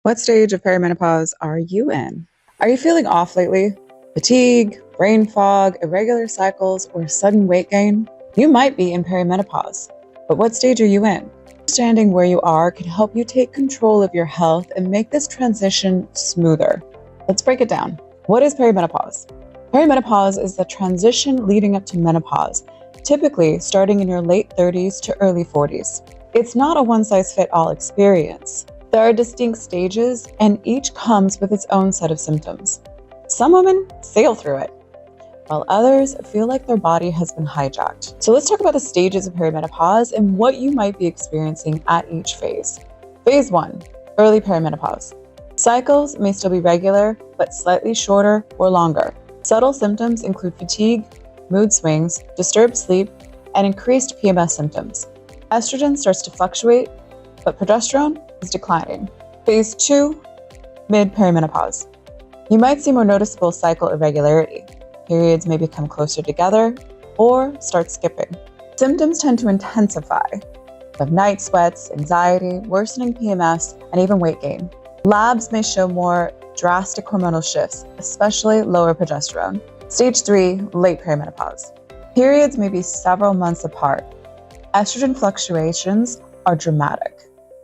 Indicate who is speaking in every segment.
Speaker 1: What stage of perimenopause are you in? Are you feeling off lately? Fatigue, brain fog, irregular cycles, or sudden weight gain? You might be in perimenopause, but what stage are you in? Understanding where you are can help you take control of your health and make this transition smoother. Let's break it down. What is perimenopause? Perimenopause is the transition leading up to menopause, typically starting in your late 30s to early 40s. It's not a one-size-fits-all experience. There are distinct stages, and each comes with its own set of symptoms. Some women sail through it, while others feel like their body has been hijacked. So let's talk about the stages of perimenopause and what you might be experiencing at each phase. Phase 1, early perimenopause. Cycles may still be regular, but slightly shorter or longer. Subtle symptoms include fatigue, mood swings, disturbed sleep, and increased PMS symptoms. Estrogen starts to fluctuate, but progesterone is declining. Phase 2, mid-perimenopause. You might see more noticeable cycle irregularity. Periods may become closer together or start skipping. Symptoms tend to intensify. You have night sweats, anxiety, worsening PMS, and even weight gain. Labs may show more drastic hormonal shifts, especially lower progesterone. Stage 3, late perimenopause. Periods may be several months apart. Estrogen fluctuations are dramatic.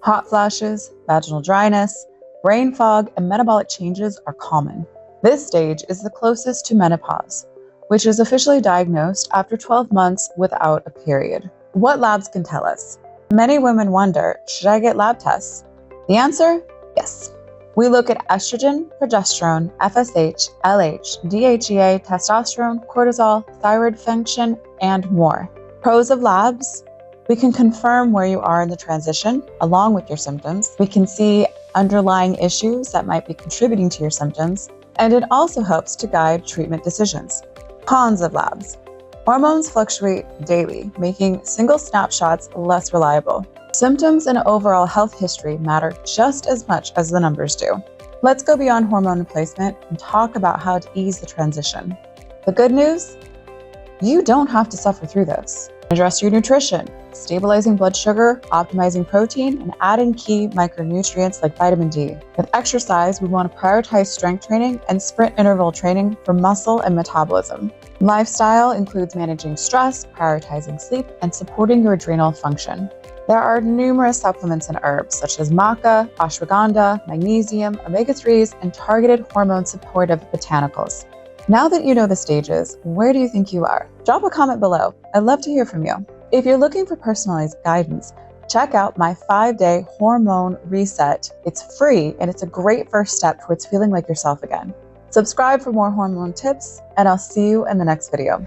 Speaker 1: Hot flashes, vaginal dryness, brain fog, and metabolic changes are common. This stage is the closest to menopause, which is officially diagnosed after 12 months without a period. What labs can tell us? Many women wonder, should I get lab tests? The answer? Yes. We look at estrogen, progesterone, FSH, LH, DHEA, testosterone, cortisol, thyroid function, and more. Pros of labs: we can confirm where you are in the transition, along with your symptoms. We can see underlying issues that might be contributing to your symptoms, and it also helps to guide treatment decisions. Cons of labs: hormones fluctuate daily, making single snapshots less reliable. Symptoms and overall health history matter just as much as the numbers do. Let's go beyond hormone replacement and talk about how to ease the transition. The good news? You don't have to suffer through this. Address your nutrition, stabilizing blood sugar, optimizing protein, and adding key micronutrients like vitamin D. With exercise, we want to prioritize strength training and sprint interval training for muscle and metabolism. Lifestyle includes managing stress, prioritizing sleep, and supporting your adrenal function. There are numerous supplements and herbs such as maca, ashwagandha, magnesium, omega-3s, and targeted hormone-supportive botanicals. Now that you know the stages, where do you think you are? Drop a comment below. I'd love to hear from you. If you're looking for personalized guidance, check out my 5-day hormone reset. It's free and it's a great first step towards feeling like yourself again. Subscribe for more hormone tips, and I'll see you in the next video.